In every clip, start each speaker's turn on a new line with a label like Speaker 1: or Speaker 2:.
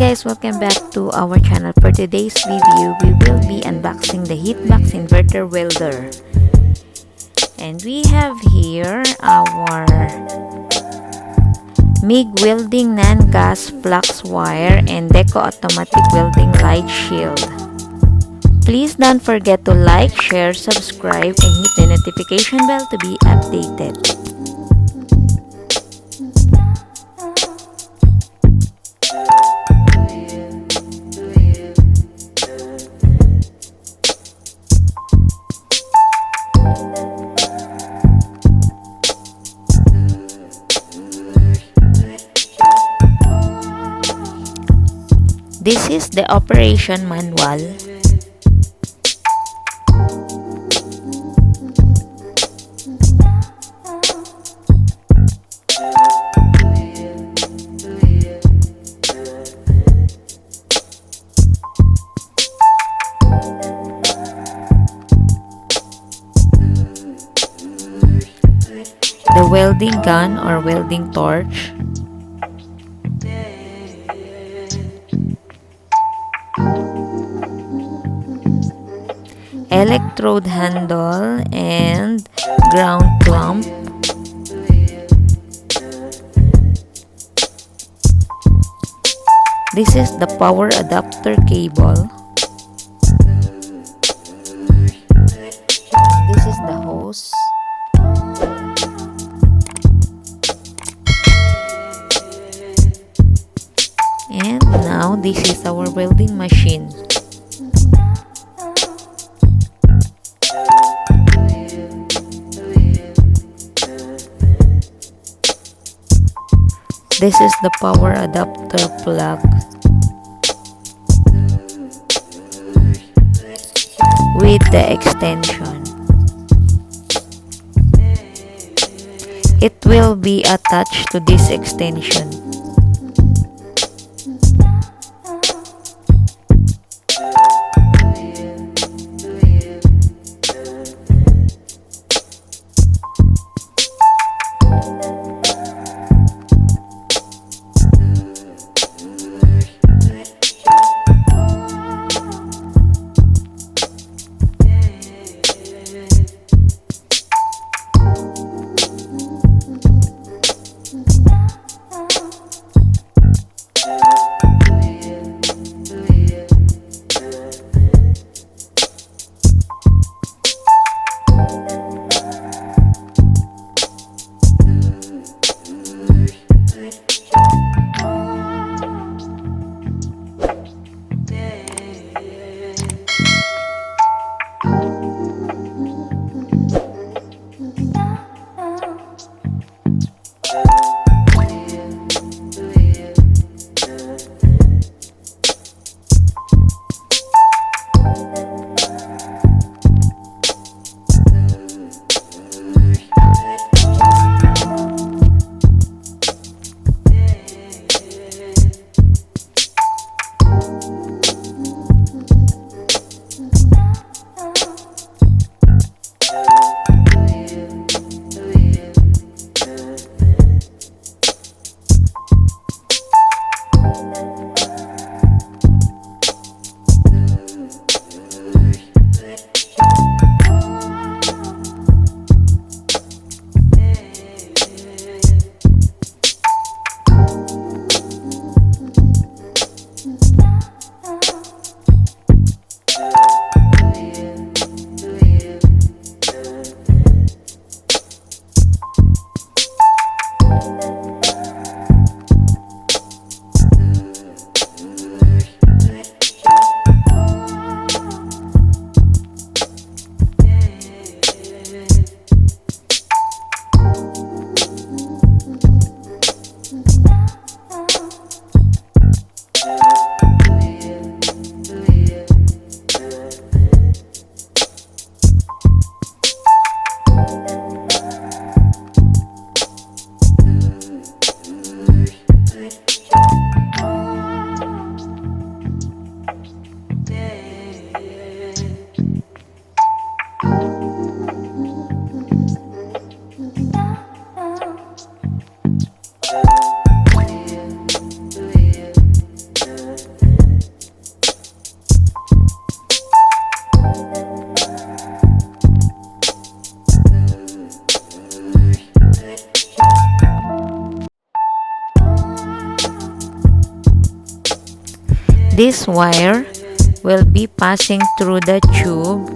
Speaker 1: guys, welcome back to our channel. For today's video, we will be unboxing the HITBOX inverter welder. And we have here our MIG welding non-gas flux wire and Deco automatic welding light shield. Please don't forget to like, share, subscribe, and hit the notification bell to be updated. This is the operation manual. The welding gun or welding torch. Electrode handle and ground clamp. This is the power adapter cable. This is the hose. And now this is our welding machine. This is the power adapter plug with the extension. It will be attached to this extension. This wire will be passing through the tube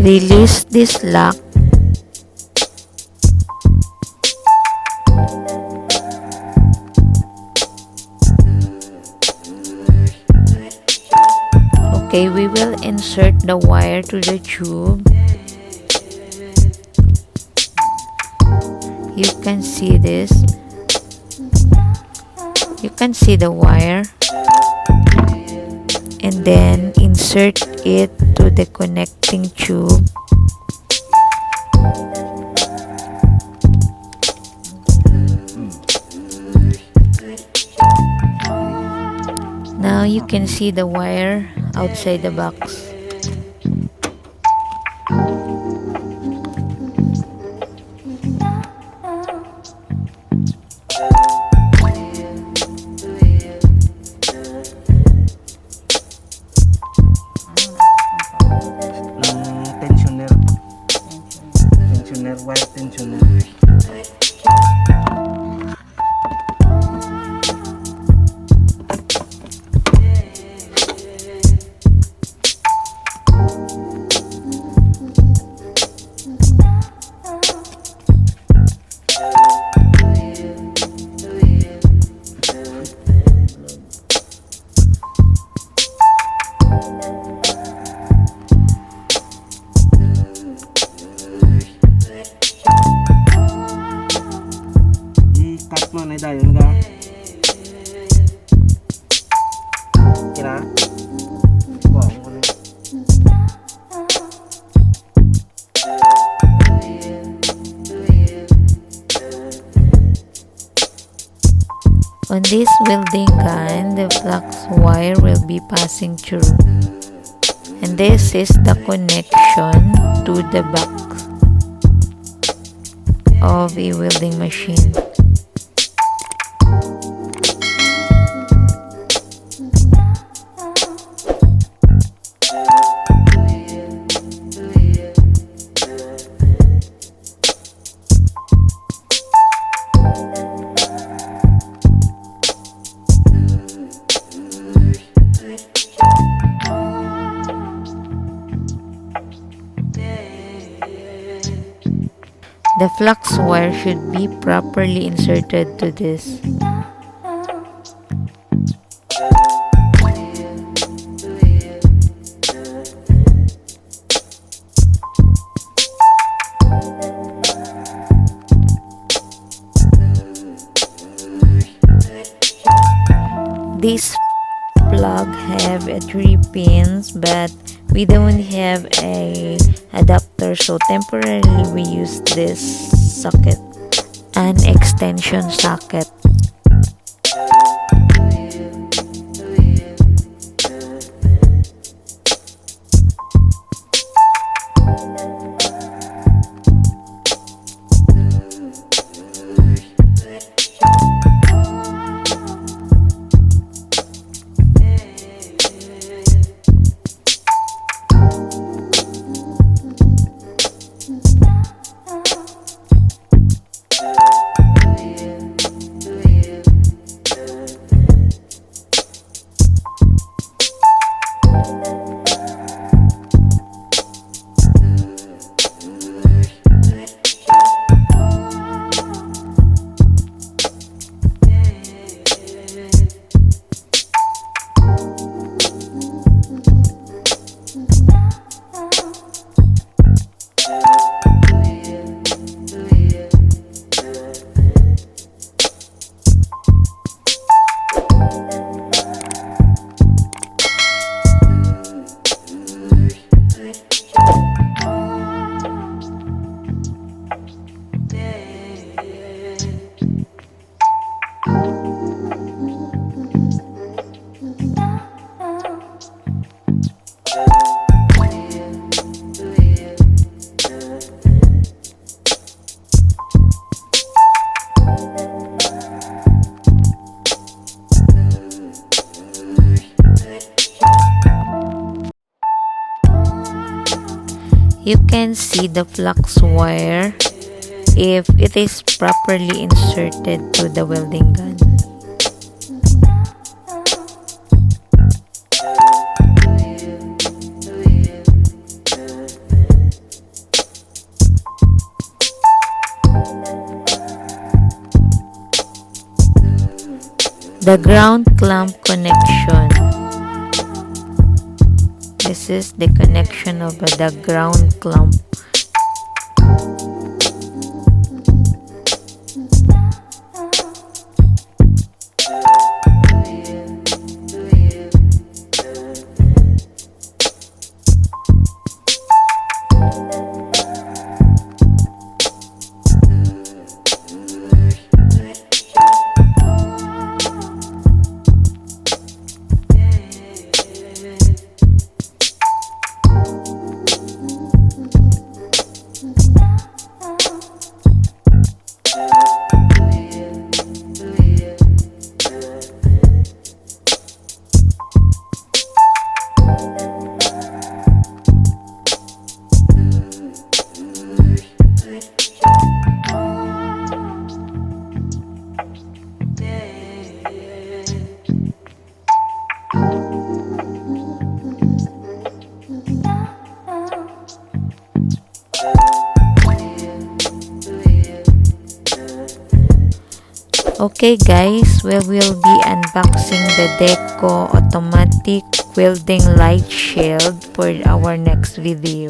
Speaker 1: release this lock okay, we will insert the wire to the tube. You can see this. You can see the wire, and then insert it to the connecting tube. Now you can see the wire outside the box.
Speaker 2: Wire tensioner. I-cut mo na dayon ka. Kira? Wow, ko na.
Speaker 1: On this welding gun, the flux wire will be passing through. And this is the connection to the box of a welding machine. The flux wire should be properly inserted to this. This plug have 3 pins, but we don't have a adapter, so temporarily we use this socket, an extension socket. You can see the flux wire if it is properly inserted to the welding gun. The ground clamp connection. This is the connection of the ground clamp. Okay guys, we will be unboxing the Deco automatic welding light shield for our next video.